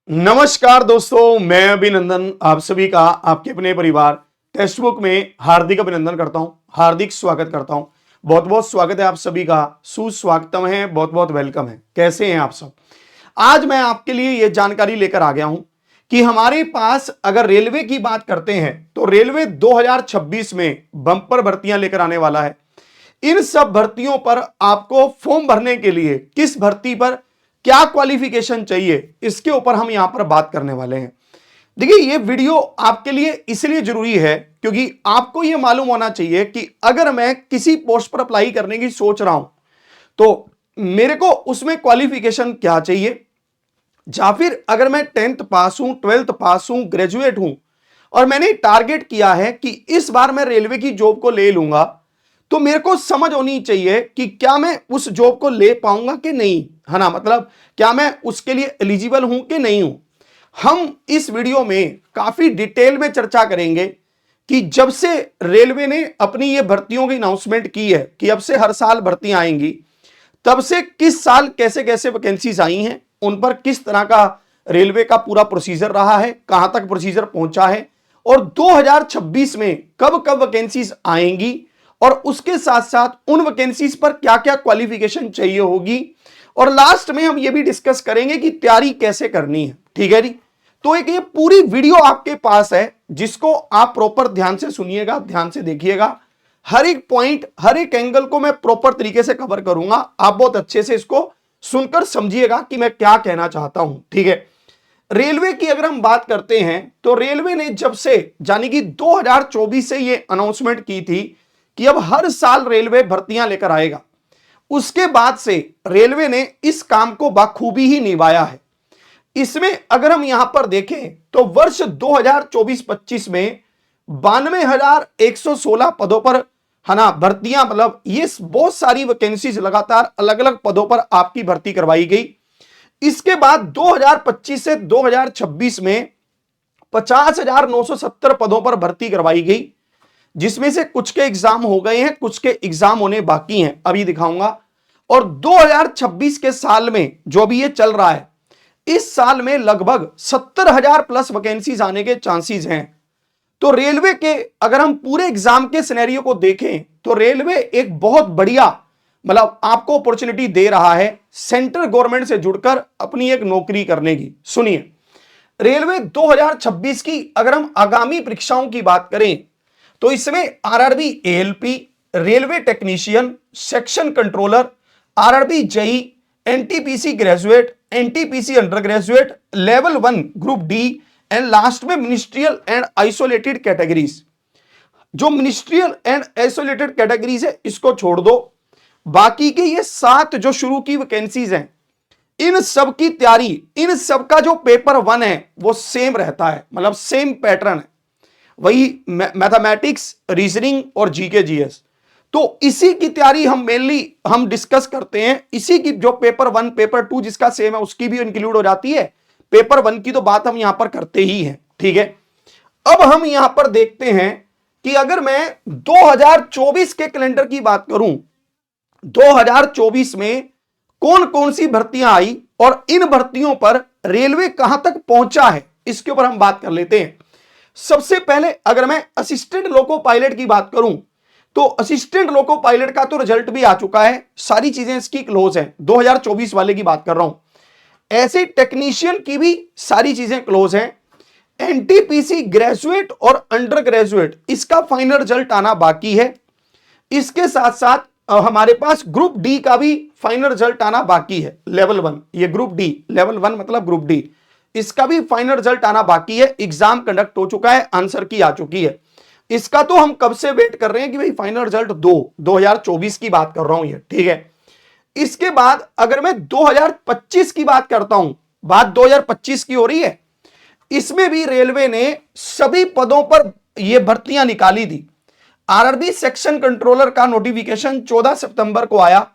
नमस्कार दोस्तों, मैं अभिनंदन आप सभी का आपके अपने परिवार टेक्स्ट बुक में हार्दिक अभिनंदन करता हूं, हार्दिक स्वागत करता हूं। बहुत बहुत स्वागत है आप सभी का, सुस्वागतम है, बहुत बहुत वेलकम है। कैसे हैं आप सब? आज मैं आपके लिए यह जानकारी लेकर आ गया हूं कि हमारे पास अगर रेलवे की बात करते हैं तो रेलवे 2026 में बंपर भर्तियां लेकर आने वाला है। इन सब भर्तियों पर आपको फॉर्म भरने के लिए किस भर्ती पर क्या क्वालिफिकेशन चाहिए, इसके ऊपर हम यहां पर बात करने वाले हैं। देखिए, ये वीडियो आपके लिए इसलिए जरूरी है क्योंकि आपको यह मालूम होना चाहिए कि अगर मैं किसी पोस्ट पर अप्लाई करने की सोच रहा हूं तो मेरे को उसमें क्वालिफिकेशन क्या चाहिए, या फिर अगर मैं 10th पास हूं, 12th पास हूं, ग्रेजुएट हूं और मैंने टारगेट किया है कि इस बार मैं रेलवे की जॉब को ले लूंगा, तो मेरे को समझ होनी चाहिए कि क्या मैं उस जॉब को ले पाऊंगा कि नहीं, है ना। मतलब क्या मैं उसके लिए एलिजिबल हूं कि नहीं हूं। हम इस वीडियो में काफी डिटेल में चर्चा करेंगे कि जब से रेलवे ने अपनी ये भर्तियों की अनाउंसमेंट की है कि अब से हर साल भर्तियां आएंगी, तब से किस साल कैसे कैसे वैकेंसीज आई हैं, उन पर किस तरह का रेलवे का पूरा प्रोसीजर रहा है, कहां तक प्रोसीजर पहुंचा है, और 2026 में कब कब वैकेंसीज आएंगी, और उसके साथ साथ उन वैकेंसीज पर क्या क्या क्वालिफिकेशन चाहिए होगी, और लास्ट में हम ये भी डिस्कस करेंगे कि तैयारी कैसे करनी है। ठीक है जी। तो एक ये पूरी वीडियो आपके पास है जिसको आप प्रॉपर ध्यान से सुनिएगा, ध्यान से देखिएगा। हर एक पॉइंट, हर एक एंगल को मैं प्रॉपर तरीके से कवर करूंगा। आप बहुत अच्छे से इसको सुनकर समझिएगा कि मैं क्या कहना चाहता हूं। ठीक है। रेलवे की अगर हम बात करते हैं तो रेलवे ने जब से यानी कि 2024 से ये अनाउंसमेंट की थी कि अब हर साल रेलवे भर्तियां लेकर आएगा, उसके बाद से रेलवे ने इस काम को बखूबी ही निभाया है। इसमें अगर हम यहां पर देखें तो वर्ष 2024-25 में 92,116 पदों पर, है ना, भर्तियां, मतलब ये बहुत सारी वैकेंसीज लगातार अलग अलग पदों पर आपकी भर्ती करवाई गई। इसके बाद 2025 से 2026 में 50,970 पदों पर भर्ती करवाई गई, जिसमें से कुछ के एग्जाम हो गए हैं, कुछ के एग्जाम होने बाकी हैं, अभी दिखाऊंगा। और 2026 के साल में जो भी ये चल रहा है, इस साल में लगभग 70,000 प्लस वैकेंसीज आने के चांसेस हैं। तो रेलवे के अगर हम पूरे एग्जाम के सिनेरियो को देखें तो रेलवे एक बहुत बढ़िया, मतलब आपको अपॉर्चुनिटी दे रहा है सेंट्रल गवर्नमेंट से जुड़कर अपनी एक नौकरी करने की। सुनिए, रेलवे 2026 की अगर हम आगामी परीक्षाओं की बात करें तो इसमें RRB ALP, railway technician, section controller, RRB JE, NTPC graduate, NTPC under graduate, level 1 group D, and last में मिनिस्ट्रियल एंड आइसोलेटेड कैटेगरीज। जो मिनिस्ट्रियल एंड आइसोलेटेड कैटेगरीज है इसको छोड़ दो, बाकी के ये 7 जो शुरू की वैकेंसीज हैं, इन सब की तैयारी, इन सब का जो पेपर 1 है वो सेम रहता है, मतलब सेम पैटर्न है, वही मैथमेटिक्स, रीजनिंग और जीके जीएस। तो इसी की तैयारी हम मेनली हम डिस्कस करते हैं। इसी की जो पेपर 1, पेपर 2 जिसका सेम है उसकी भी इंक्लूड हो जाती है, पेपर 1 की तो बात हम यहां पर करते ही हैं। ठीक है। अब हम यहां पर देखते हैं कि अगर मैं 2024 के कैलेंडर की बात करूं, 2024 में कौन कौन सी भर्तियां आई और इन भर्तियों पर रेलवे कहां तक पहुंचा है, इसके ऊपर हम बात कर लेते हैं। सबसे पहले अगर मैं असिस्टेंट लोको पायलट की बात करूं तो असिस्टेंट लोको पायलट का तो रिजल्ट भी आ चुका है, सारी चीजें इसकी क्लोज हैं, 2024 वाले की बात कर रहा हूं। ऐसे टेक्नीशियन की भी सारी चीजें क्लोज हैं। एनटीपीसी ग्रेजुएट और अंडर ग्रेजुएट इसका फाइनल रिजल्ट आना बाकी है। इसके साथ साथ हमारे पास ग्रुप डी का भी फाइनल रिजल्ट आना बाकी है, लेवल 1, ये ग्रुप डी, लेवल 1 मतलब ग्रुप डी, इसका भी फाइनल रिजल्ट आना बाकी है। एग्जाम कंडक्ट हो चुका है, आंसर की आ चुकी है। इसका तो हम कब से वेट कर रहे हैं कि भाई फाइनल रिजल्ट 2024 की बात कर रहा हूं ये। ठीक है। इसके बाद अगर मैं 2025 की बात करता हूं, बात 2025 की हो रही है, इसमें भी रेलवे ने सभी पदों पर यह भर्तियां निकाली थी। आरआरबी सेक्शन कंट्रोलर का नोटिफिकेशन 14 सितंबर को आया,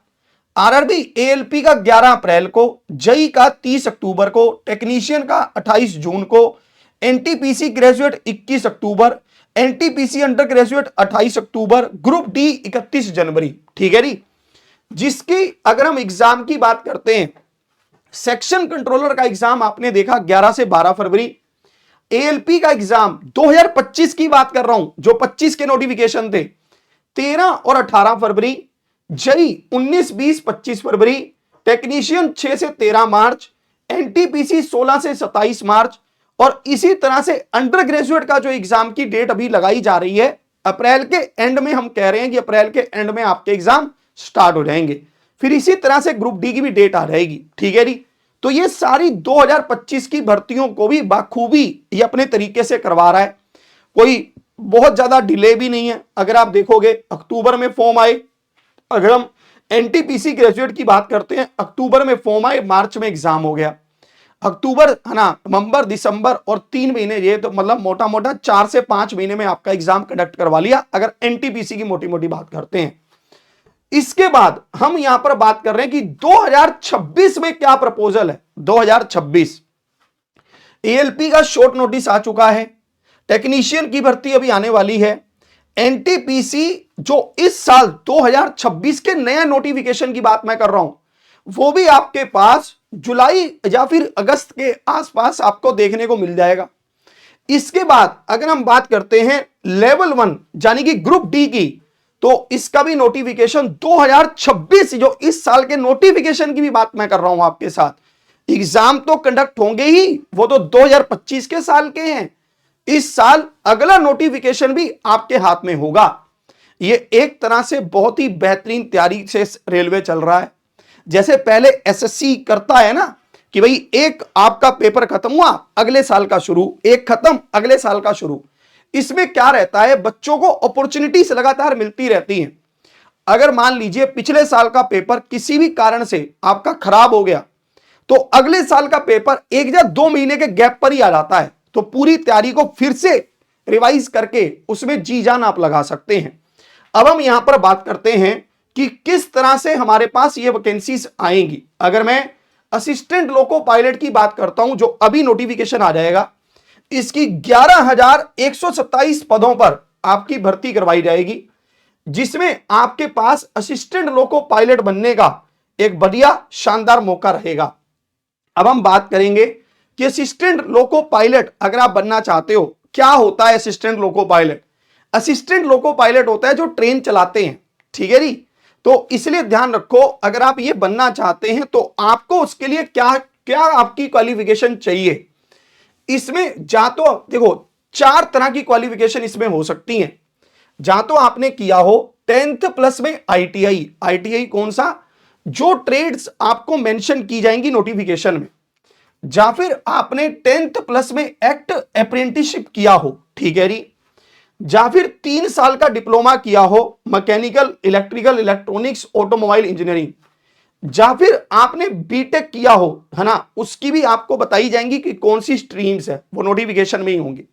आरआरबी एएलपी का 11 अप्रैल को, जेई का 30 अक्टूबर को, टेक्नीशियन का 28 जून को, एनटीपीसी ग्रेजुएट 21 अक्टूबर, एनटीपीसी अंडर ग्रेजुएट 28 अक्टूबर, ग्रुप डी 31 जनवरी। ठीक है जी। जिसकी अगर हम एग्जाम की बात करते हैं, सेक्शन कंट्रोलर का एग्जाम आपने देखा 11 से 12 फरवरी। एएलपी का एग्जाम 2025 की बात कर रहा हूं, जो 25 के नोटिफिकेशन थे, 13 और 18 फरवरी। जेई 19, 20, 25 फरवरी। टेक्नीशियन 6 से 13 मार्च। एनटीपीसी 16 से 27 मार्च। और इसी तरह से अंडर ग्रेजुएट का जो एग्जाम की डेट अभी लगाई जा रही है, अप्रैल के एंड में, हम कह रहे हैं कि अप्रैल के एंड में आपके एग्जाम स्टार्ट हो जाएंगे। फिर इसी तरह से ग्रुप डी की भी डेट आ रहेगी, ठीक है जी। तो ये सारी 2025 की भर्तियों को भी बाखूबी ये अपने तरीके से करवा रहा है, कोई बहुत ज्यादा डिले भी नहीं है। अगर आप देखोगे अक्टूबर में फॉर्म आए, अगर हम एनटीपीसी ग्रेजुएट की बात करते हैं, अक्टूबर में फॉर्म आए, मार्च में एग्जाम हो गया। अक्टूबर है ना, नवंबर, दिसंबर और 3 महीने, ये तो मतलब मोटा मोटा 4 से 5 महीने में आपका एग्जाम कंडक्ट करवा लिया, अगर एनटीपीसी की मोटी मोटी बात करते हैं। इसके बाद हम यहां पर बात कर रहे हैं कि 2026 में क्या प्रपोजल है। 2026 एएलपी का शॉर्ट नोटिस आ चुका है, टेक्नीशियन की भर्ती अभी आने वाली है। एनटीपीसी जो इस साल 2026 के नए नोटिफिकेशन की बात मैं कर रहा हूं, वो भी आपके पास जुलाई या फिर अगस्त के आसपास आपको देखने को मिल जाएगा। इसके बाद अगर हम बात करते हैं लेवल 1 यानी कि ग्रुप डी की, तो इसका भी नोटिफिकेशन 2026, जो इस साल के नोटिफिकेशन की भी बात मैं कर रहा हूं आपके साथ। एग्जाम तो कंडक्ट होंगे ही, वो तो 2025 के साल के हैं। इस साल अगला नोटिफिकेशन भी आपके हाथ में होगा। ये एक तरह से बहुत ही बेहतरीन तैयारी से रेलवे चल रहा है। जैसे पहले एसएससी करता है ना कि भाई एक आपका पेपर खत्म हुआ, अगले साल का शुरू, एक खत्म, अगले साल का शुरू। इसमें क्या रहता है, बच्चों को अपॉर्चुनिटीज लगातार मिलती रहती हैं। अगर मान लीजिए पिछले साल का पेपर किसी भी कारण से आपका खराब हो गया, तो अगले साल का पेपर 1 या 2 महीने के गैप पर ही आ जाता है। तो पूरी तैयारी को फिर से रिवाइज करके उसमें जी जान आप लगा सकते हैं। अब हम यहां पर बात करते हैं कि किस तरह से हमारे पास ये वैकेंसीज आएंगी। अगर मैं असिस्टेंट लोको पायलट की बात करता हूं, जो अभी नोटिफिकेशन आ जाएगा, इसकी 11,127 पदों पर आपकी भर्ती करवाई जाएगी, जिसमें आपके पास असिस्टेंट लोको पायलट बनने का एक बढ़िया शानदार मौका रहेगा। अब हम बात करेंगे कि असिस्टेंट लोको पायलट अगर आप बनना चाहते हो, क्या होता है assistant loco pilot. Assistant loco pilot होता है जो ट्रेन चलाते हैं, ठीक है जी। तो इसलिए ध्यान रखो, अगर आप ये बनना चाहते हैं तो आपको उसके लिए क्या क्या आपकी क्वालिफिकेशन चाहिए। इसमें जा तो देखो 4 तरह की क्वालिफिकेशन इसमें हो सकती हैं। जा तो आपने किया हो 10th प्लस में आईटीआई। आईटीआई कौन सा, जो ट्रेड्स आपको मेंशन की जाएंगी नोटिफिकेशन में, या फिर आपने 10th प्लस में एक्ट अप्रेंटिसशिप किया हो, ठीक है जी, या फिर 3 साल का डिप्लोमा किया हो mechanical, electrical, electronics, automobile engineering, या फिर आपने बीटेक किया हो, है ना, उसकी भी आपको बताई जाएंगी कि कौन सी स्ट्रीम्स है, वो नोटिफिकेशन में ही होंगी।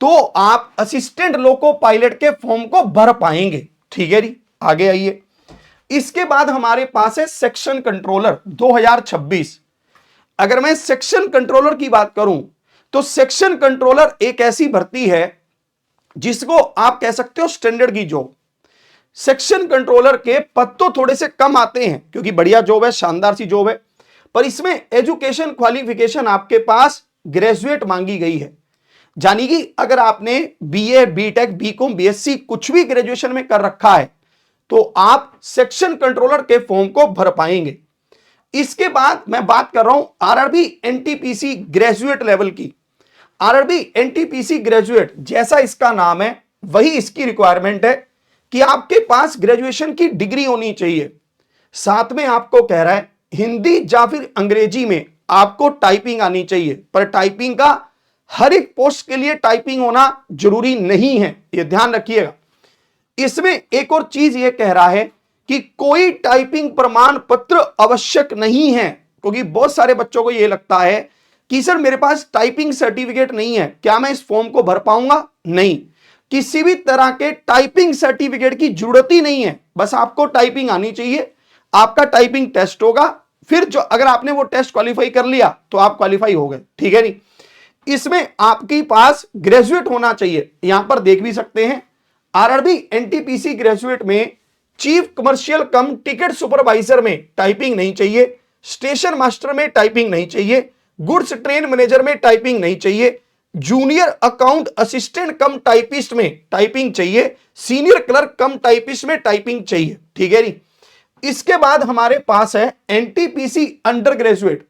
तो आप असिस्टेंट लोको पायलट के फॉर्म को भर पाएंगे, ठीक है जी। आगे आइए, इसके बाद हमारे पास है सेक्शन कंट्रोलर 2026। अगर मैं सेक्शन कंट्रोलर की बात करूं, तो सेक्शन कंट्रोलर एक ऐसी भर्ती है जिसको आप कह सकते हो स्टैंडर्ड की जॉब। सेक्शन कंट्रोलर के पद तो थोड़े से कम आते हैं, क्योंकि बढ़िया जॉब है, शानदार सी जॉब है, पर इसमें एजुकेशन क्वालिफिकेशन आपके पास ग्रेजुएट मांगी गई है। यानी कि अगर आपने बीए, बीटेक, बीकॉम, बीएससी कुछ भी ग्रेजुएशन में कर रखा है, तो आप सेक्शन कंट्रोलर के फॉर्म को भर पाएंगे। इसके बाद मैं बात कर रहा हूं आरआरबी एनटीपीसी ग्रेजुएट लेवल की। आरआरबी एनटीपीसी ग्रेजुएट, जैसा इसका नाम है वही इसकी रिक्वायरमेंट है कि आपके पास ग्रेजुएशन की डिग्री होनी चाहिए। साथ में आपको कह रहा है हिंदी या फिर अंग्रेजी में आपको टाइपिंग आनी चाहिए, पर टाइपिंग का हर एक पोस्ट के लिए टाइपिंग होना जरूरी नहीं है, यह ध्यान रखिएगा। इसमें एक और चीज यह कह रहा है कि कोई टाइपिंग प्रमाण पत्र आवश्यक नहीं है, क्योंकि बहुत सारे बच्चों को यह लगता है कि सर मेरे पास टाइपिंग सर्टिफिकेट नहीं है, क्या मैं इस फॉर्म को भर पाऊंगा। नहीं, किसी भी तरह के टाइपिंग सर्टिफिकेट की जरूरत ही नहीं है, बस आपको टाइपिंग आनी चाहिए। आपका टाइपिंग टेस्ट होगा, फिर जो अगर आपने वो टेस्ट क्वालिफाई कर लिया तो आप क्वालिफाई हो गए, ठीक है नहीं। इसमें आपके पास ग्रेजुएट होना चाहिए, यहां पर देख भी सकते हैं आरआरबी एनटीपीसी ग्रेजुएट में चीफ कमर्शियल कम टिकट सुपरवाइजर में टाइपिंग नहीं चाहिए, स्टेशन मास्टर में टाइपिंग नहीं चाहिए, गुड्स ट्रेन मैनेजर में टाइपिंग नहीं चाहिए, जूनियर अकाउंट असिस्टेंट कम टाइपिस्ट में टाइपिंग चाहिए, सीनियर क्लर्क कम टाइपिस्ट में टाइपिंग चाहिए। ठीक है जी। इसके बाद हमारे पास है NTPC under graduate.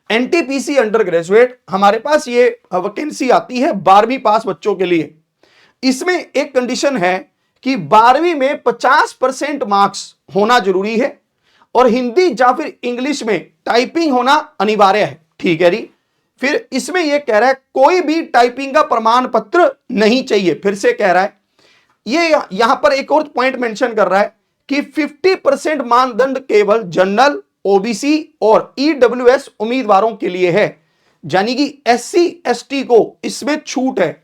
NTPC under graduate हमारे पास ये वैकेंसी आती है 12वीं पास बच्चों के लिए। इसमें एक कंडीशन है कि 12वीं में 50% मार्क्स होना जरूरी है और हिंदी या फिर इंग्लिश में टाइपिंग होना अनिवार्य है। ठीक है जी। फिर इसमें यह कह रहा है कोई भी टाइपिंग का प्रमाण पत्र नहीं चाहिए। फिर से कह रहा है, ये यहां पर एक और पॉइंट मेंशन कर रहा है कि 50% मानदंड केवल जनरल, ओबीसी और ईडब्ल्यूएस उम्मीदवारों के लिए है, यानी कि एससी एसटी को इसमें छूट है।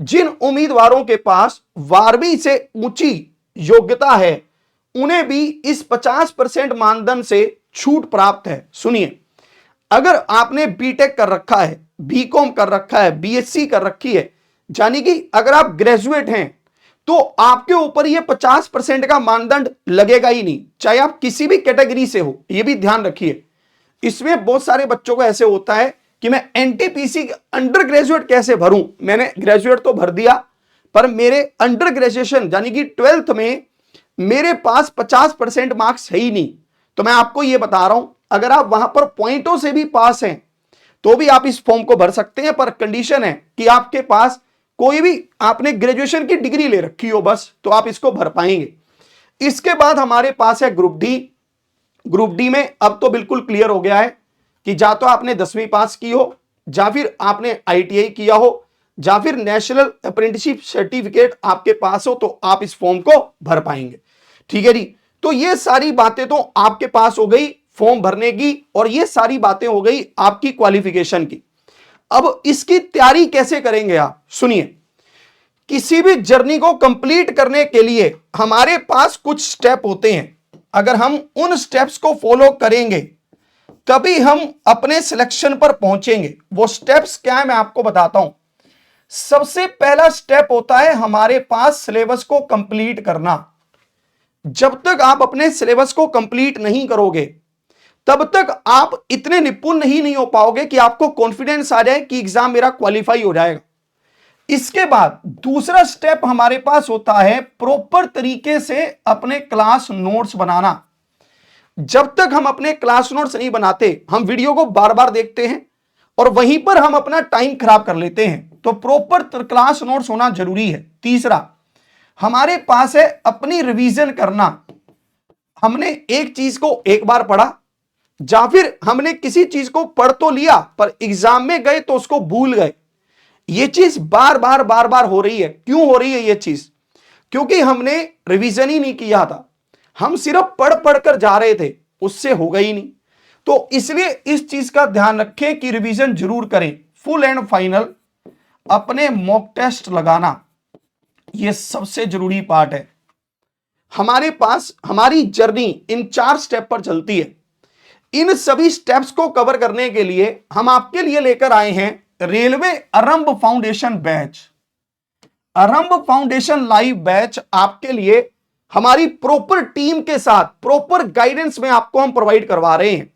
जिन उम्मीदवारों के पास 12वीं से ऊंची योग्यता है उन्हें भी इस 50% मानदंड से छूट प्राप्त है। सुनिए, अगर आपने बीटेक कर रखा है, बीकॉम कर रखा है, बीएससी कर रखी है, यानी कि अगर आप ग्रेजुएट हैं तो आपके ऊपर ये 50% का मानदंड लगेगा ही नहीं, चाहे आप किसी भी कैटेगरी से हो। ये भी ध्यान रखिए। इसमें बहुत सारे बच्चों को ऐसे होता है कि मैं एनटीपीसी अंडर ग्रेजुएट कैसे भरूं, मैंने ग्रेजुएट तो भर दिया पर मेरे अंडर ग्रेजुएशन यानी कि 12th में मेरे पास 50% मार्क्स है ही नहीं। तो मैं आपको यह बता रहा हूं, अगर आप वहां पर पॉइंटों से भी पास हैं तो भी आप इस फॉर्म को भर सकते हैं, पर कंडीशन है कि आपके पास कोई भी आपने ग्रेजुएशन की डिग्री ले रखी हो बस, तो आप इसको भर पाएंगे। इसके बाद हमारे पास है ग्रुप डी। ग्रुप डी में अब तो बिल्कुल क्लियर हो गया है कि या तो आपने 10वीं पास की हो, या फिर आपने आईटीआई किया हो, या फिर नेशनल अप्रेंटिसशिप सर्टिफिकेट आपके पास हो, तो आप इस फॉर्म को भर पाएंगे। ठीक है जी। तो ये सारी बातें तो आपके पास हो गई फॉर्म भरने की, और ये सारी बातें हो गई आपकी क्वालिफिकेशन की। अब इसकी तैयारी कैसे करेंगे आप, सुनिए। किसी भी जर्नी को कंप्लीट करने के लिए हमारे पास कुछ स्टेप होते हैं। अगर हम उन स्टेप्स को फॉलो करेंगे तभी हम अपने सिलेक्शन पर पहुंचेंगे। वो स्टेप्स क्या है मैं आपको बताता हूं। सबसे पहला स्टेप होता है हमारे पास सिलेबस को कंप्लीट करना। जब तक आप अपने सिलेबस को कंप्लीट नहीं करोगे तब तक आप इतने निपुण नहीं हो पाओगे कि आपको कॉन्फिडेंस आ जाए कि एग्जाम मेरा क्वालिफाई हो जाएगा। इसके बाद दूसरा स्टेप हमारे पास होता है प्रॉपर तरीके से अपने क्लास नोट्स बनाना। जब तक हम अपने क्लास नोट्स नहीं बनाते, हम वीडियो को बार बार देखते हैं और वहीं पर हम अपना टाइम खराब कर लेते हैं। तो प्रॉपर क्लास नोट्स होना जरूरी है। तीसरा हमारे पास है अपनी रिवीजन करना। हमने एक चीज को एक बार पढ़ा, या फिर हमने किसी चीज को पढ़ तो लिया पर एग्जाम में गए तो उसको भूल गए। ये चीज बार बार हो रही है। क्यों हो रही है ये चीज? क्योंकि हमने रिवीजन ही नहीं किया था, हम सिर्फ पढ़ कर जा रहे थे, उससे होगा ही नहीं। तो इसलिए इस चीज का ध्यान रखें कि रिवीजन जरूर करें। फुल एंड फाइनल अपने मॉक टेस्ट लगाना, यह सबसे जरूरी पार्ट है। हमारे पास हमारी जर्नी इन 4 स्टेप पर चलती है। इन सभी स्टेप्स को कवर करने के लिए हम आपके लिए लेकर आए हैं रेलवे आरंभ फाउंडेशन बैच। आरंभ फाउंडेशन लाइव बैच आपके लिए हमारी प्रॉपर टीम के साथ प्रॉपर गाइडेंस में आपको हम प्रोवाइड करवा रहे हैं।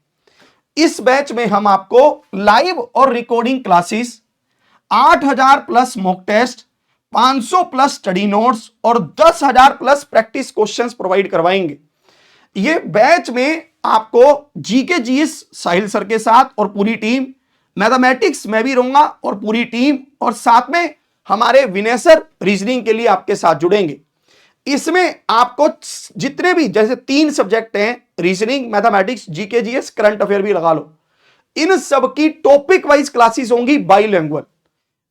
इस बैच में हम आपको लाइव और recording classes, 8000 plus mock test, 500 plus study notes और 10,000 प्लस प्रैक्टिस क्वेश्चंस प्रोवाइड करवाएंगे। ये बैच में आपको जीके जीएस साहिल सर के साथ और पूरी टीम, मैथमेटिक्स में भी रहूंगा और पूरी टीम, और साथ में हमारे विनय सर रीजनिंग के लिए आपके साथ जुड़ेंगे। इसमें आपको जितने भी जैसे 3 सब्जेक्ट हैं, reasoning, mathematics, GK GS, current affair भी लगा लो, इन सब की टॉपिक वाइज क्लासेस होंगी बाइलिंगुअल।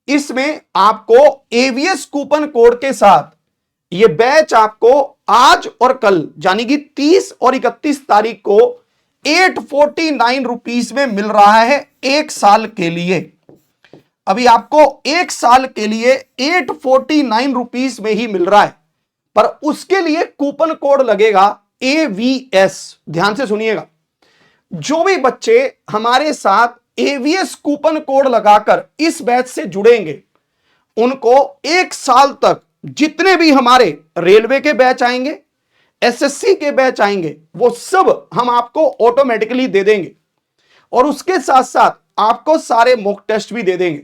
इसमें आपको एवीएस कूपन कोड के साथ ये बैच आपको आज और कल यानी कि 30 और 31 तारीख को 849 रुपीस में मिल रहा है 1 साल के लिए। अभी आपको 1 साल के लिए 849 रुपीस में ही मिल रहा है, पर उसके लिए कूपन कोड लगेगा AVS। ध्यान से सुनिएगा, जो भी बच्चे हमारे साथ AVS कूपन कोड लगाकर इस बैच से जुड़ेंगे उनको 1 साल तक जितने भी हमारे रेलवे के बैच आएंगे, एसएससी के बैच आएंगे वो सब हम आपको ऑटोमेटिकली दे देंगे और उसके साथ साथ आपको सारे मॉक टेस्ट भी दे देंगे।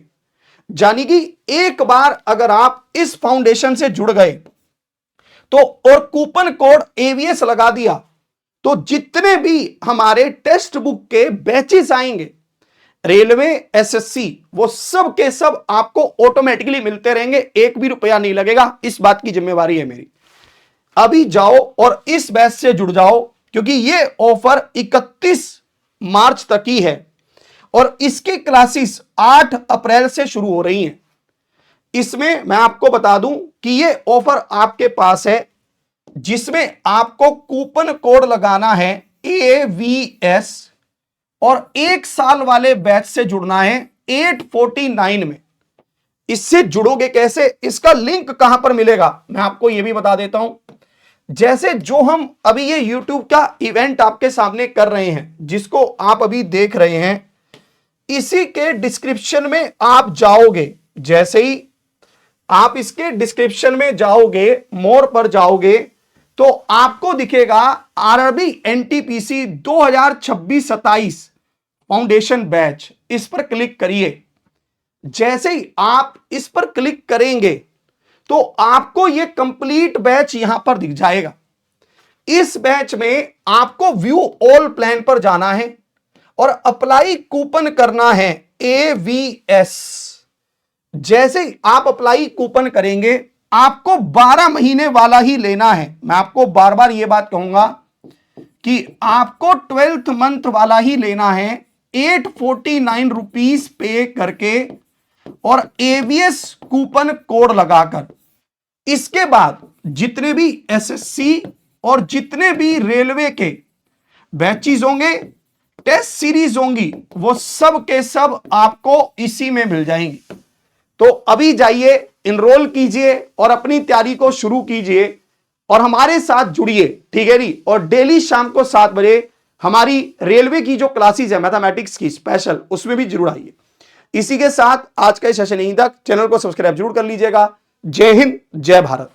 यानी कि एक बार अगर आप इस फाउंडेशन से जुड़ गए तो और कूपन कोड एवीएस लगा दिया तो जितने भी हमारे टेक्स्ट बुक के बैचेस आएंगे रेलवे एसएससी वो सब के सब आपको ऑटोमेटिकली मिलते रहेंगे, एक भी रुपया नहीं लगेगा। इस बात की जिम्मेवारी है मेरी। अभी जाओ और इस बैच से जुड़ जाओ क्योंकि ये ऑफर 31 मार्च तक ही है और इसकी क्लासेस 8 अप्रैल से शुरू हो रही हैं। इसमें मैं आपको बता दूं कि ये ऑफर आपके पास है जिसमें आपको कूपन कोड लगाना है AVS और 1 साल वाले बैच से जुड़ना है 849 में। इससे जुड़ोगे कैसे, इसका लिंक कहां पर मिलेगा मैं आपको यह भी बता देता हूं। जैसे जो हम अभी ये YouTube का इवेंट आपके सामने कर रहे हैं जिसको आप अभी देख रहे हैं, इसी के डिस्क्रिप्शन में आप जाओगे। जैसे ही आप इसके डिस्क्रिप्शन में जाओगे, मोर पर जाओगे तो आपको दिखेगा आरआरबी एनटीपीसी 2026-27 फाउंडेशन बैच। इस पर क्लिक करिए। जैसे ही आप इस पर क्लिक करेंगे तो आपको यह कंप्लीट बैच यहां पर दिख जाएगा। इस बैच में आपको व्यू ऑल प्लान पर जाना है और अप्लाई कूपन करना है AVS। जैसे ही आप अप्लाई कूपन करेंगे आपको 12 महीने वाला ही लेना है। मैं आपको बार बार यह बात कहूंगा कि आपको 12th मंथ वाला ही लेना है 849 रुपीस पे करके और AVS कूपन कोड लगाकर। इसके बाद जितने भी एसएससी और जितने भी रेलवे के बैचेस होंगे, टेस्ट सीरीज होंगी, वो सब के सब आपको इसी में मिल जाएंगी। तो अभी जाइए, इनरोल कीजिए और अपनी तैयारी को शुरू कीजिए और हमारे साथ जुड़िए, ठीक है जी। और डेली शाम को 7 बजे हमारी रेलवे की जो क्लासेस है मैथमेटिक्स की स्पेशल, उसमें भी जरूर आइए। इसी के साथ आज का सेशन यहीं तक। चैनल को सब्सक्राइब जरूर कर लीजिएगा। जय हिंद, जय भारत।